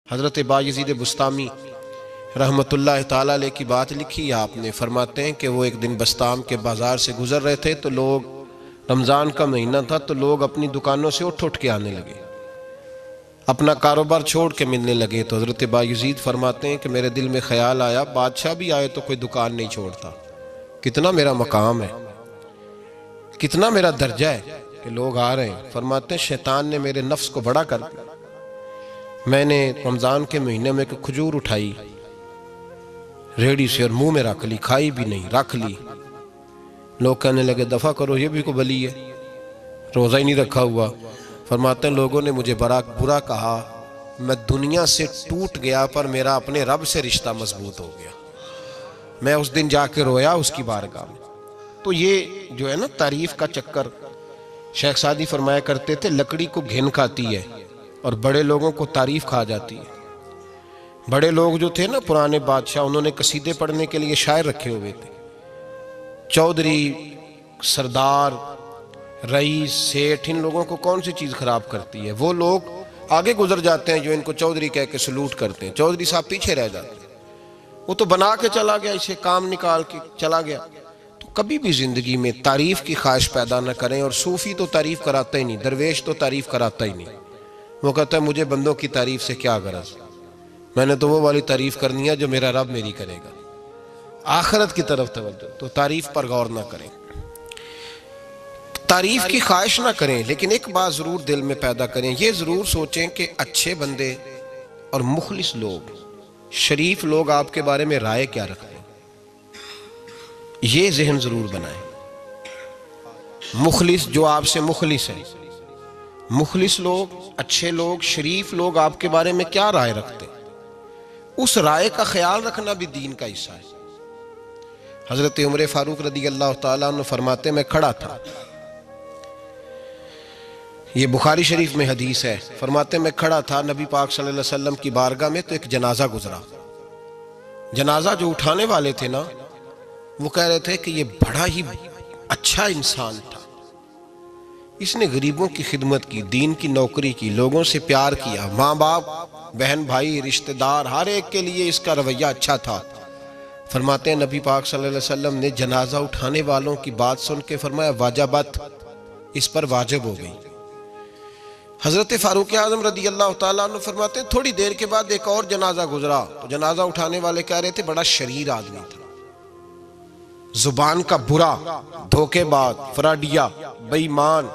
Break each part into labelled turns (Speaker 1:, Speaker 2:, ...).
Speaker 1: حضرت بایزید بسطامی رحمۃ اللہ تعالیٰ علیہ کی بات لکھی آپ نے، فرماتے ہیں کہ وہ ایک دن بسطام کے بازار سے گزر رہے تھے تو لوگ، رمضان کا مہینہ تھا تو لوگ اپنی دکانوں سے اٹھ کے آنے لگے، اپنا کاروبار چھوڑ کے ملنے لگے۔ تو حضرت بایزید فرماتے ہیں کہ میرے دل میں خیال آیا، بادشاہ بھی آئے تو کوئی دکان نہیں چھوڑتا، کتنا میرا مقام ہے، کتنا میرا درجہ ہے کہ لوگ آ رہے ہیں۔ فرماتے ہیں شیطان نے میرے نفس کو بڑا کر دیا، میں نے رمضان کے مہینے میں ایک کھجور اٹھائی ریڑھی سے اور منہ میں رکھ لی، کھائی بھی نہیں، رکھ لی۔ لوگ کہنے لگے دفع کرو، یہ بھی کو بلی ہے، روزہ ہی نہیں رکھا ہوا۔ فرماتے ہیں لوگوں نے مجھے برا کہا، میں دنیا سے ٹوٹ گیا پر میرا اپنے رب سے رشتہ مضبوط ہو گیا۔ میں اس دن جا کے رویا اس کی بارگاہ میں۔ تو یہ جو ہے نا تعریف کا چکر، شیخ سعدی فرمایا کرتے تھے لکڑی کو گھن کھاتی ہے اور بڑے لوگوں کو تعریف کھا جاتی ہے۔ بڑے لوگ جو تھے نا پرانے بادشاہ، انہوں نے قصیدے پڑھنے کے لیے شاعر رکھے ہوئے تھے، چودھری، سردار، رئیس، سیٹھ، ان لوگوں کو کون سی چیز خراب کرتی ہے؟ وہ لوگ آگے گزر جاتے ہیں جو ان کو چودھری کہہ کے سلوٹ کرتے ہیں، چودھری صاحب پیچھے رہ جاتے ہیں۔ وہ تو بنا کے چلا گیا، اسے کام نکال کے چلا گیا۔ تو کبھی بھی زندگی میں تعریف کی خواہش پیدا نہ کریں، اور صوفی تو تعریف کراتا ہی نہیں، درویش تو تعریف کراتا ہی نہیں۔ وہ کہتا ہے مجھے بندوں کی تعریف سے کیا غرض، میں نے تو وہ والی تعریف کرنی ہے جو میرا رب میری کرے گا۔ آخرت کی طرف توجہ، تو تعریف پر غور نہ کریں، تعریف کی خواہش نہ کریں، لیکن ایک بات ضرور دل میں پیدا کریں، یہ ضرور سوچیں کہ اچھے بندے اور مخلص لوگ، شریف لوگ آپ کے بارے میں رائے کیا رکھتے ہیں، یہ ذہن ضرور بنائیں۔ مخلص جو آپ سے مخلص ہے، مخلص لوگ، اچھے لوگ، شریف لوگ آپ کے بارے میں کیا رائے رکھتے ہیں، اس رائے کا خیال رکھنا بھی دین کا حصہ ہے۔ حضرت عمر فاروق رضی اللہ تعالیٰ عنہ فرماتے میں کھڑا تھا، یہ بخاری شریف میں حدیث ہے، فرماتے میں کھڑا تھا نبی پاک صلی اللہ علیہ وسلم کی بارگاہ میں، تو ایک جنازہ گزرا۔ جنازہ جو اٹھانے والے تھے نا، وہ کہہ رہے تھے کہ یہ بڑا ہی اچھا انسان تھا، اس نے غریبوں کی خدمت کی، دین کی نوکری کی، لوگوں سے پیار کیا، ماں باپ، بہن بھائی، رشتہ دار، ہر ایک کے لیے اس کا رویہ اچھا تھا۔ فرماتے ہیں نبی پاک صلی اللہ علیہ وسلم نے جنازہ اٹھانے والوں کی بات سن کے فرمایا واجبت، اس پر واجب ہو گئی۔ حضرت فاروق اعظم رضی اللہ تعالیٰ عنہ فرماتے ہیں تھوڑی دیر کے بعد ایک اور جنازہ گزرا، تو جنازہ اٹھانے والے کہہ رہے تھے بڑا شریر آدمی تھا، زبان کا برا، دھوکے باز، فراڈیا، بے ایمان،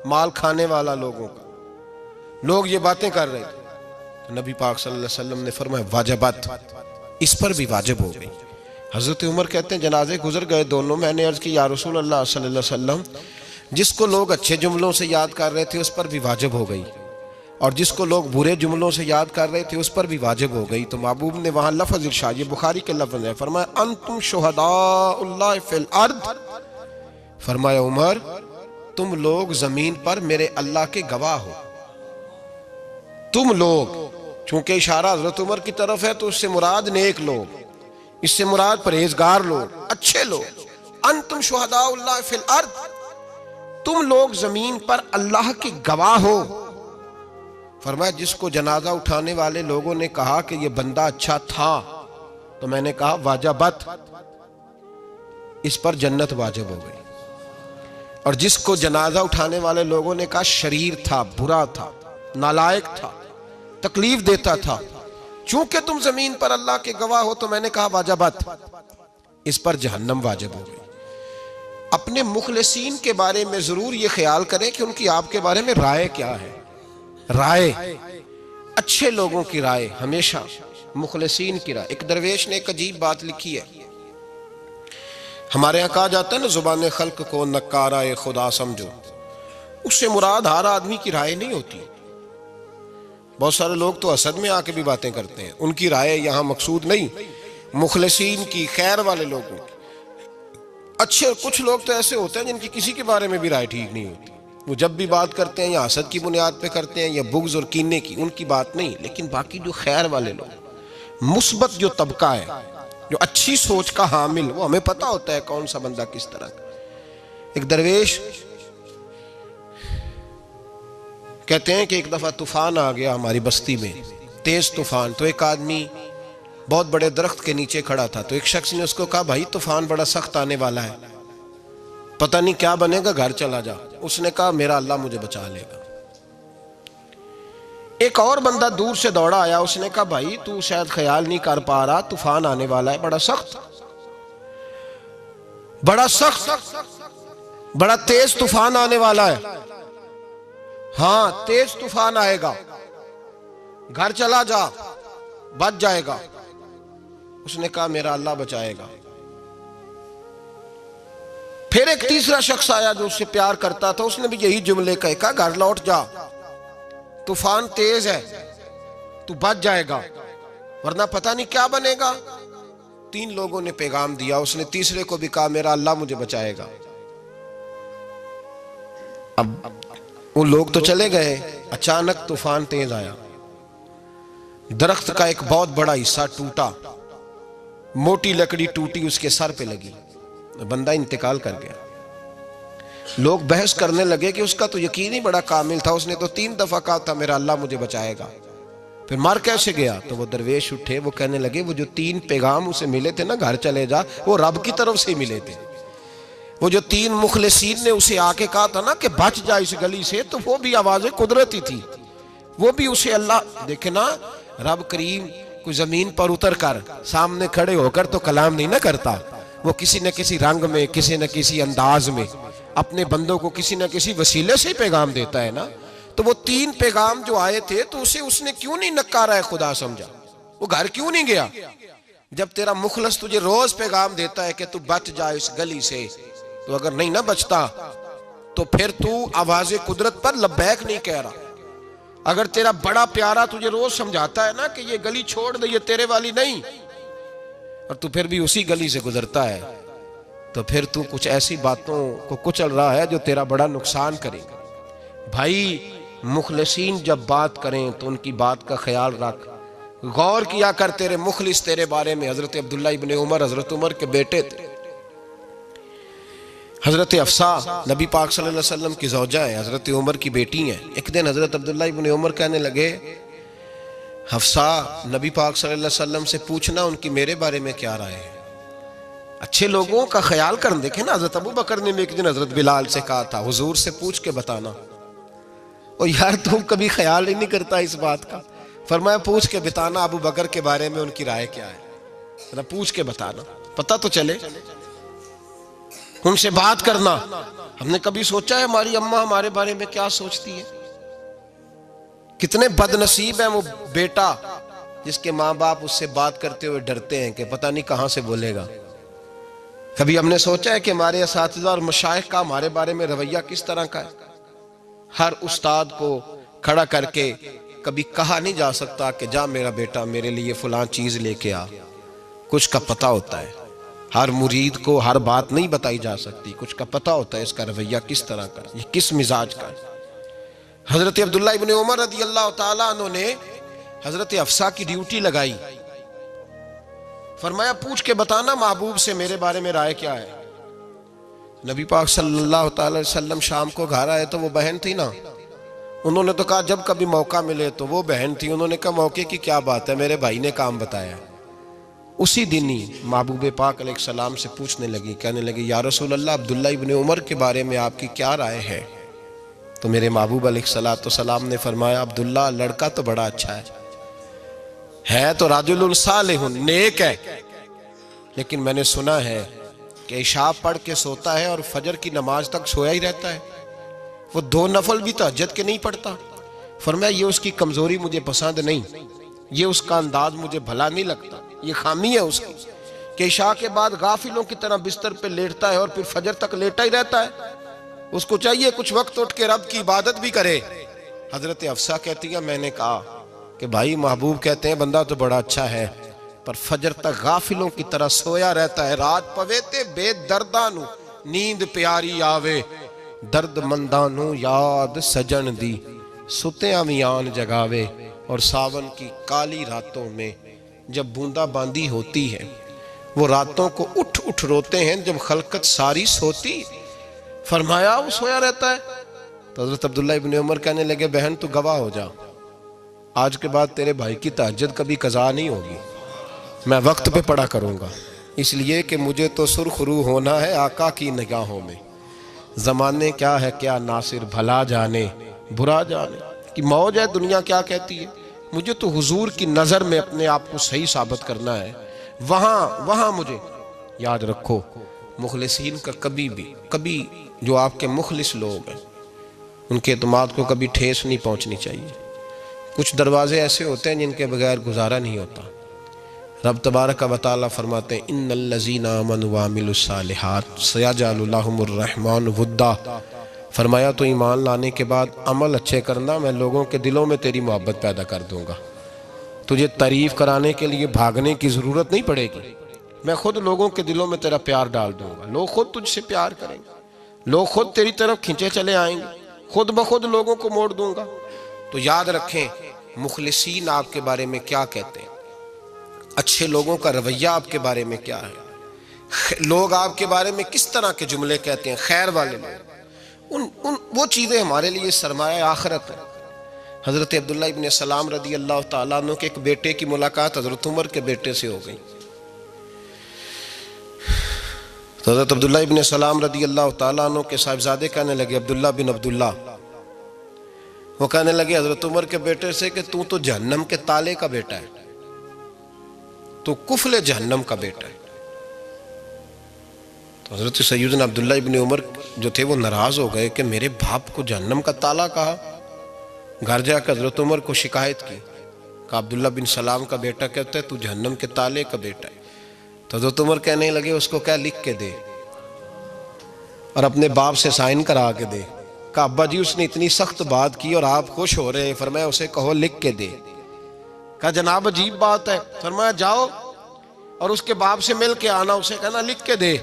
Speaker 1: مال کھانے والا لوگوں کا، لوگ یہ باتیں کر رہے تھے۔ تو نبی پاک صلی اللہ علیہ وسلم نے فرمایا واجبت، اس پر بھی واجب ہو گئی۔ حضرت عمر کہتے ہیں جنازے گزر گئے دونوں، میں نے عرض کی یا رسول اللہ صلی اللہ علیہ وسلم، جس کو لوگ اچھے جملوں سے یاد کر رہے تھے اس پر بھی واجب ہو گئی، اور جس کو لوگ برے جملوں سے یاد کر رہے تھے اس پر بھی واجب ہو گئی۔ تو محبوب نے وہاں لفظ ارشاد، یہ بخاری کے لفظ ہے، فرمایا انتم شہداء اللہ فی الارض، فرمایا عمر تم لوگ زمین پر میرے اللہ کے گواہ ہو، تم لوگ، چونکہ اشارہ حضرت عمر کی طرف ہے تو اس سے مراد نیک لوگ، اس سے مراد پرہیزگار لوگ، اچھے لوگ۔ انتم شہداء اللہ فی الارض، تم لوگ زمین پر اللہ کے گواہ ہو۔ فرمایا جس کو جنازہ اٹھانے والے لوگوں نے کہا کہ یہ بندہ اچھا تھا، تو میں نے کہا واجبت، اس پر جنت واجب ہو گئی۔ اور جس کو جنازہ اٹھانے والے لوگوں نے کہا شریر تھا، برا تھا، نالائق تھا، تکلیف دیتا تھا، چونکہ تم زمین پر اللہ کے گواہ ہو، تو میں نے کہا واجبت، اس پر جہنم واجب ہو گئی۔ اپنے مخلصین کے بارے میں ضرور یہ خیال کریں کہ ان کی آپ کے بارے میں رائے کیا ہے۔ رائے، اچھے لوگوں کی رائے، ہمیشہ مخلصین کی رائے۔ ایک درویش نے ایک عجیب بات لکھی ہے، ہمارے یہاں کہا جاتا ہے نا زبان خلق کو نکارہ خدا سمجھو، اس سے مراد ہر آدمی کی رائے نہیں ہوتی۔ بہت سارے لوگ تو حسد میں آ کے بھی باتیں کرتے ہیں، ان کی رائے یہاں مقصود نہیں، مخلصین کی، خیر والے لوگوں کی۔ اچھے کچھ لوگ تو ایسے ہوتے ہیں جن کی کسی کے بارے میں بھی رائے ٹھیک نہیں ہوتی، وہ جب بھی بات کرتے ہیں یا حسد کی بنیاد پہ کرتے ہیں یا بغض اور کینے کی، ان کی بات نہیں۔ لیکن باقی جو خیر والے لوگ، مثبت جو طبقہ ہے، جو اچھی سوچ کا حامل، وہ ہمیں پتہ ہوتا ہے کون سا بندہ کس طرح کا۔ ایک درویش کہتے ہیں کہ ایک دفعہ طوفان آ گیا ہماری بستی میں، تیز طوفان. تو ایک آدمی بہت بڑے درخت کے نیچے کھڑا تھا, تو ایک شخص نے اس کو کہا بھائی طوفان بڑا سخت آنے والا ہے, پتہ نہیں کیا بنے گا, گھر چلا جا. اس نے کہا میرا اللہ مجھے بچا لے گا. ایک اور بندہ دور سے دوڑا آیا, اس نے کہا بھائی تو شاید خیال نہیں کر پا رہا, طوفان آنے والا ہے بڑا سخت, بڑا تیز طوفان آنے والا ہے. ہاں تیز طوفان آئے گا, گھر چلا جا, بچ جائے گا. اس نے کہا میرا اللہ بچائے گا. پھر ایک تیسرا شخص آیا جو اس سے پیار کرتا تھا, اس نے بھی یہی جملے کہا گھر لوٹ جا, طوفان تیز ہے, تو بچ جائے گا ورنہ پتہ نہیں کیا بنے گا. 3 لوگوں نے پیغام دیا, اس نے تیسرے کو بھی کہا میرا اللہ مجھے بچائے گا. اب وہ لوگ تو چلے گئے, اچانک طوفان تیز آیا, درخت کا ایک بہت بڑا حصہ ٹوٹا, موٹی لکڑی ٹوٹی اس کے سر پہ لگی, بندہ انتقال کر گیا. لوگ بحث کرنے لگے کہ اس کا تو یقین ہی بڑا کامل تھا, اس نے تو 3 دفعہ کہا تھا میرا اللہ مجھے بچائے گا, پھر مر کیسے گیا؟ تو وہ درویش اٹھے, وہ کہنے لگے وہ جو 3 پیغام اسے ملے تھے نا گھر چلے جا, وہ رب کی طرف سے ملے تھے. وہ جو 3 مخلصین نے اسے آ کے کہا تھا نا کہ بچ جا اس گلی سے, تو وہ بھی آواز قدرتی تھی, وہ بھی اسے اللہ دیکھے نا. رب کریم کوئی زمین پر اتر کر سامنے کھڑے ہو کر تو کلام نہیں نہ کرتا, وہ کسی نہ کسی رنگ میں, کسی نہ کسی انداز میں اپنے بندوں کو کسی نہ کسی وسیلے سے پیغام دیتا ہے نا. تو وہ 3 پیغام جو آئے تھے تو اسے اس نے کیوں نہیں نکارا ہے خدا سمجھا, وہ گھر کیوں نہیں گیا؟ جب تیرا مخلص تجھے روز پیغام دیتا ہے کہ تو بچ جا اس گلی سے, تو اگر نہیں نہ بچتا تو پھر تو آواز قدرت پر لبیک نہیں کہہ رہا. اگر تیرا بڑا پیارا تجھے روز سمجھاتا ہے نا کہ یہ گلی چھوڑ دے, یہ تیرے والی نہیں, اور تو پھر بھی اسی گلی سے گزرتا ہے, تو پھر تو کچھ ایسی باتوں کو کچل رہا ہے جو تیرا بڑا نقصان کرے گا. بھائی مخلصین جب بات کریں تو ان کی بات کا خیال رکھ, غور کیا کر. تیرے مخلص تیرے بارے میں حضرت عبداللہ ابن عمر, حضرت عمر کے بیٹے تھے. حضرت حفصہ نبی پاک صلی اللہ علیہ وسلم کی زوجہ ہے, حضرت عمر کی بیٹی ہیں. ایک دن حضرت عبداللہ ابن عمر کہنے لگے حفصہ نبی پاک صلی اللہ علیہ وسلم سے پوچھنا ان کی میرے بارے میں کیا رائے ہے. اچھے لوگوں کا خیال کر. دیکھیں نا حضرت ابو بکر نے بھی ایک دن حضرت بلال سے کہا تھا حضور سے پوچھ کے بتانا. اور یار تم کبھی خیال ہی نہیں کرتا اس بات کا. فرمایا پوچھ کے بتانا ابو بکر کے بارے میں ان کی رائے کیا ہے, پوچھ کے بتانا, پتہ تو چلے. ان سے بات کرنا. ہم نے کبھی سوچا ہے ہماری اماں ہمارے بارے میں کیا سوچتی ہے؟ کتنے بد نصیب ہیں وہ بیٹا جس کے ماں باپ اس سے بات کرتے ہوئے ڈرتے ہیں کہ پتہ نہیں کہاں سے بولے گا. کبھی ہم نے سوچا ہے کہ ہمارے اساتذہ اور مشائخ کا ہمارے بارے میں رویہ کس طرح کا ہے؟ ہر استاد کو کھڑا کر کے کبھی کہا نہیں جا سکتا کہ جا میرا بیٹا میرے لیے فلاں چیز لے کے آ. کچھ کا پتہ ہوتا ہے. ہر مرید کو ہر بات نہیں بتائی جا سکتی, کچھ کا پتہ ہوتا ہے اس کا رویہ کس طرح کا, یہ کس مزاج کا ہے. حضرت عبداللہ ابن عمر رضی اللہ تعالیٰ عنہ نے حضرت حفصہ کی ڈیوٹی لگائی. فرمایا پوچھ کے بتانا محبوب سے میرے بارے میں رائے کیا ہے. نبی پاک صلی اللہ تعالی وسلم شام کو گھر آئے تو وہ بہن تھی نا, انہوں نے تو کہا جب کبھی موقع ملے تو وہ بہن تھی, انہوں نے کہا موقع کی کیا بات ہے, میرے بھائی نے کام بتایا. اسی دن ہی محبوب پاک علیہ السلام سے پوچھنے لگی, کہنے لگی یا رسول اللہ عبداللہ ابن عمر کے بارے میں آپ کی کیا رائے ہے؟ تو میرے محبوب علیہ السلام نے فرمایا عبداللہ لڑکا تو بڑا اچھا ہے تو رجل صالح نیک ہے, لیکن میں نے سنا ہے کہ عشاء پڑھ کے سوتا ہے اور فجر کی نماز تک سویا ہی رہتا ہے, وہ 2 نفل بھی تہجد کے نہیں پڑھتا. فرمایا یہ اس کی کمزوری مجھے پسند نہیں, یہ اس کا انداز مجھے بھلا نہیں لگتا, یہ خامی ہے اس کی کہ عشاء کے بعد غافلوں کی طرح بستر پہ لیٹتا ہے اور پھر فجر تک لیٹا ہی رہتا ہے. اس کو چاہیے کچھ وقت اٹھ کے رب کی عبادت بھی کرے. حضرت حفصہ کہتی ہے میں نے کہا کہ بھائی محبوب کہتے ہیں بندہ تو بڑا اچھا ہے پر فجر تک غافلوں کی طرح سویا رہتا ہے. رات پویتے بے دردانو نیند پیاری آوے, درد مندانو یاد سجن دی ستیاں میان جگاوے. اور ساون کی کالی راتوں میں جب بوندا باندی ہوتی ہے وہ راتوں کو اٹھ اٹھ روتے ہیں جب خلقت ساری سوتی. فرمایا وہ سویا رہتا ہے. تو حضرت عبداللہ ابن عمر کہنے لگے بہن تو گواہ ہو جا, آج کے بعد تیرے بھائی کی تہجد کبھی قضا نہیں ہوگی، میں وقت پہ پڑھا کروں گا، اس لیے کہ مجھے تو سرخ رو ہونا ہے آقا کی نگاہوں میں۔ زمانے کیا ہے کیا ناصر، بھلا جانے برا جانے کہ موج ہے دنیا کیا کہتی ہے، مجھے تو حضور کی نظر میں اپنے آپ کو صحیح ثابت کرنا ہے۔ وہاں مجھے یاد رکھو، مخلصین کا کبھی جو آپ کے مخلص لوگ ہیں ان کے اعتماد کو کبھی ٹھیس نہیں پہنچنی چاہیے۔ کچھ دروازے ایسے ہوتے ہیں جن کے بغیر گزارا نہیں ہوتا۔ رب تبارک و تعالیٰ فرماتے ہیں ان الذین آمنوا وعملوا الصالحات سیجعل لهم الرحمن ودا، فرمایا تو ایمان لانے کے بعد عمل اچھے کرنا، میں لوگوں کے دلوں میں تیری محبت پیدا کر دوں گا۔ تجھے تعریف کرانے کے لیے بھاگنے کی ضرورت نہیں پڑے گی، میں خود لوگوں کے دلوں میں تیرا پیار ڈال دوں گا، لوگ خود تجھ سے پیار کریں گے، لوگ خود تیری طرف کھنچے چلے آئیں گے، خود بخود لوگوں کو موڑ دوں گا۔ تو یاد رکھیں مخلصین آپ کے بارے میں کیا کہتے ہیں، اچھے لوگوں کا رویہ آپ کے بارے میں کیا ہے، لوگ آپ کے بارے میں کس طرح کے جملے کہتے ہیں، خیر والے لوگ، وہ چیزیں ہمارے لیے سرمایہ آخرت ہے۔ حضرت عبداللہ ابن سلام رضی اللہ تعالیٰ عنہ کے ایک بیٹے کی ملاقات حضرت عمر کے بیٹے سے ہو گئی۔ تو حضرت عبداللہ ابن سلام رضی اللہ تعالیٰ عنہ کے صاحبزادے کہنے لگے، عبداللہ بن عبداللہ، وہ کہنے لگے حضرت عمر کے بیٹے سے کہ تو جہنم کے تالے کا بیٹا ہے، تو کفل جہنم کا بیٹا ہے۔ تو حضرت سیدنا عبداللہ ابن عمر جو تھے وہ ناراض ہو گئے کہ میرے باپ کو جہنم کا تالا کہا۔ گھر جا کر حضرت عمر کو شکایت کی، کہ عبداللہ بن سلام کا بیٹا کہتا ہے تو جہنم کے تالے کا بیٹا ہے۔ تو حضرت عمر کہنے لگے اس کو کیا لکھ کے دے اور اپنے باپ سے سائن کرا کے دے۔ کہا ابا جی اس نے اتنی سخت بات کی اور آپ خوش ہو رہے ہیں، فرمایا اسے کہو لکھ کے دے۔ کہا جناب عجیب بات ہے، فرمایا جاؤ اور اس کے باپ سے مل کے آنا، اسے کہنا لکھ کے دے۔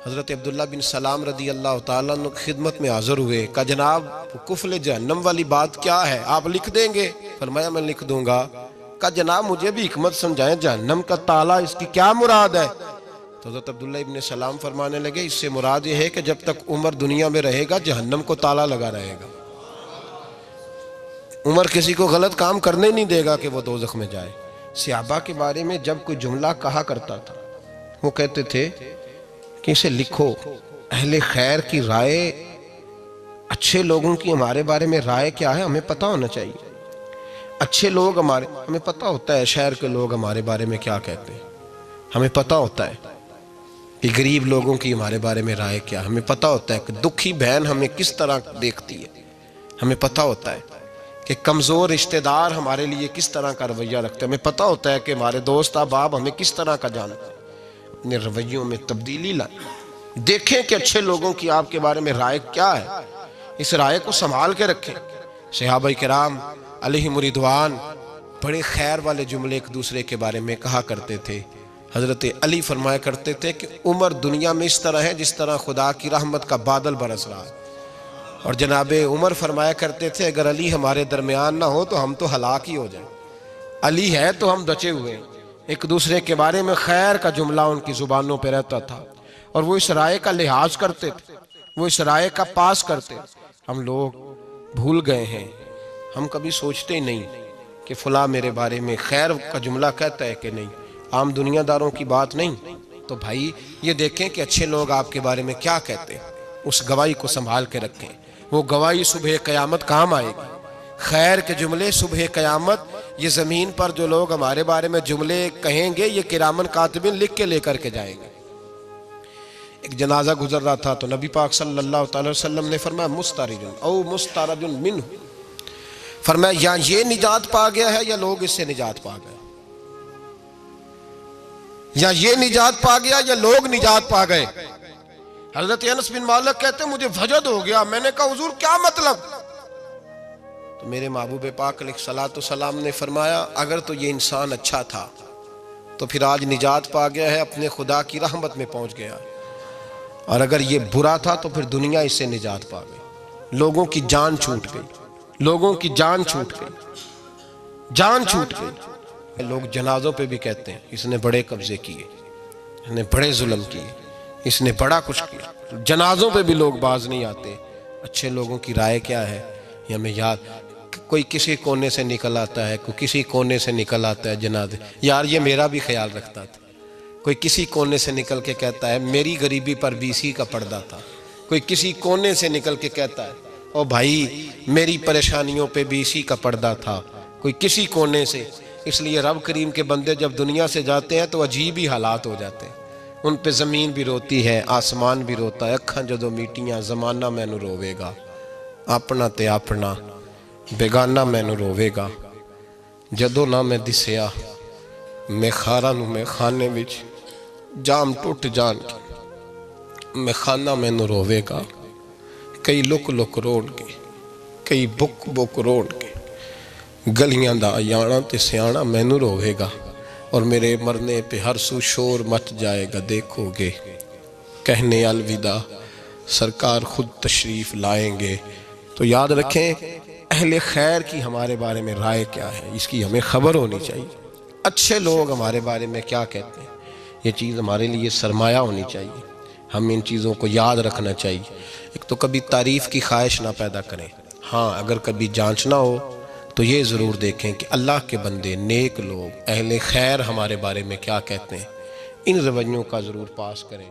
Speaker 1: حضرت عبداللہ بن سلام رضی اللہ تعالیٰ عنہ کی خدمت میں حاضر ہوئے، کہا جناب کفل جہنم والی بات کیا ہے، آپ لکھ دیں گے؟ فرمایا میں لکھ دوں گا۔ کہا جناب مجھے بھی حکمت سمجھائیں، جہنم کا تالا اس کی کیا مراد ہے؟ تو حضرت عبداللہ ابن سلام فرمانے لگے اس سے مراد یہ ہے کہ جب تک عمر دنیا میں رہے گا جہنم کو تالا لگا رہے گا، عمر کسی کو غلط کام کرنے نہیں دے گا کہ وہ دوزخ میں جائے۔ صحابہ کے بارے میں جب کوئی جملہ کہا کرتا تھا وہ کہتے تھے کہ اسے لکھو، اہل خیر کی رائے، اچھے لوگوں کی ہمارے بارے میں رائے کیا ہے ہمیں پتہ ہونا چاہیے۔ اچھے لوگ ہمیں پتہ ہوتا ہے شہر کے لوگ ہمارے بارے میں کیا کہتے ہیں، ہمیں پتہ ہوتا ہے کہ غریب لوگوں کی ہمارے بارے میں رائے کیا، ہمیں پتہ ہوتا ہے کہ دکھی بہن ہمیں کس طرح دیکھتی ہے، ہمیں پتہ ہوتا ہے کہ کمزور رشتہ دار ہمارے لیے کس طرح کا رویہ رکھتے ہیں، ہمیں پتہ ہوتا ہے کہ ہمارے دوست احباب ہمیں کس طرح کا جانتے ہیں۔ اپنے رویوں میں تبدیلی لائیں، دیکھیں کہ اچھے لوگوں کی آپ کے بارے میں رائے کیا ہے، اس رائے کو سنبھال کے رکھیں۔ صحابہ کرام علیہم رضوان بڑے خیر والے جملے ایک دوسرے کے بارے میں کہا کرتے تھے۔ حضرت علی فرمایا کرتے تھے کہ عمر دنیا میں اس طرح ہے جس طرح خدا کی رحمت کا بادل برس رہا ہے، اور جناب عمر فرمایا کرتے تھے اگر علی ہمارے درمیان نہ ہو تو ہم تو ہلاک ہی ہو جائیں، علی ہے تو ہم بچے ہوئے ہیں۔ ایک دوسرے کے بارے میں خیر کا جملہ ان کی زبانوں پہ رہتا تھا، اور وہ اس رائے کا لحاظ کرتے تھے، وہ اس رائے کا پاس کرتے۔ ہم لوگ بھول گئے ہیں، ہم کبھی سوچتے ہی نہیں کہ فلاں میرے بارے میں خیر کا جملہ کہتا ہے کہ نہیں، عام دنیا داروں کی بات نہیں۔ تو بھائی یہ دیکھیں کہ اچھے لوگ آپ کے بارے میں کیا کہتے ہیں، اس گواہی کو سنبھال کے رکھیں، وہ گواہی صبح قیامت کام آئے گی۔ خیر کے جملے صبح قیامت، یہ زمین پر جو لوگ ہمارے بارے میں جملے کہیں گے یہ کرامن کاتبین لکھ کے لے کر کے جائیں گے۔ ایک جنازہ گزر رہا تھا تو نبی پاک صلی اللہ علیہ وسلم نے فرمایا مسترج او مسترج منہ، فرمایا یا یہ نجات پا گیا ہے یا لوگ اس سے نجات پا گئے، یا یہ نجات پا گیا یا لوگ نجات پا گئے۔ حضرت انس بن مالک کہتے ہیں مجھے وجد ہو گیا، میں نے کہا حضور کیا مطلب؟ تو میرے محبوب پاک علیہ الصلوۃ والسلام نے فرمایا اگر تو یہ انسان اچھا تھا تو پھر آج نجات پا گیا ہے، اپنے خدا کی رحمت میں پہنچ گیا، اور اگر یہ برا تھا تو پھر دنیا اس سے نجات پا گئی۔ لوگوں کی جان چھوٹ گئی، لوگوں کی جان چھوٹ گئی، جان چھوٹ گئی۔ لوگ جنازوں پہ بھی کہتے ہیں اس نے بڑے قبضے کیے، اس نے بڑے ظلم کیے، اس نے بڑا کچھ کیا۔ جنازوں پہ بھی لوگ باز نہیں آتے۔ اچھے لوگوں کی رائے کیا ہے یہ ہمیں یاد، کوئی کسی کونے سے نکل آتا ہے، کوئی کسی کونے سے نکل آتا ہے جنازے. یار یہ میرا بھی خیال رکھتا تھا. کوئی کسی کونے سے نکل کے کہتا ہے میری غریبی پر BC کا پردہ تھا. کوئی کسی کونے سے نکل کے کہتا ہے او بھائی میری پریشانیوں پہ BC کا پردہ تھا. کوئی کسی کونے سے. اس لیے رب کریم کے بندے جب دنیا سے جاتے ہیں تو عجیب ہی حالات ہو جاتے ہیں. ان پہ زمین بھی روتی ہے، آسمان بھی روتا ہے. اکھاں جدو میٹیاں زمانہ مینوں روے گا، اپنا تے اپنا بیگانہ مینوں روے گا. جدو نہ میں دسیا میں خاراں نوں میں خانے وچ جام ٹوٹ جان کے میں خانہ مینوں روے گا. کئی لک لک روڑ کے، کئی بک بک روڑ کے گلیاں دا یانا تے سیانا مینوں روے گا. اور میرے مرنے پہ ہر سو شور مچ جائے گا، دیکھو گے کہنے الوداع سرکار خود تشریف لائیں گے. تو یاد رکھیں اہل خیر کی ہمارے بارے میں رائے کیا ہے، اس کی ہمیں خبر ہونی چاہیے. اچھے لوگ ہمارے بارے میں کیا کہتے ہیں، یہ چیز ہمارے لیے سرمایہ ہونی چاہیے. ہم ان چیزوں کو یاد رکھنا چاہیے. ایک تو کبھی تعریف کی خواہش نہ پیدا کریں. ہاں اگر کبھی جانچنا ہو تو یہ ضرور دیکھیں کہ اللہ کے بندے، نیک لوگ، اہل خیر ہمارے بارے میں کیا کہتے ہیں. ان رویوں کا ضرور پاس کریں.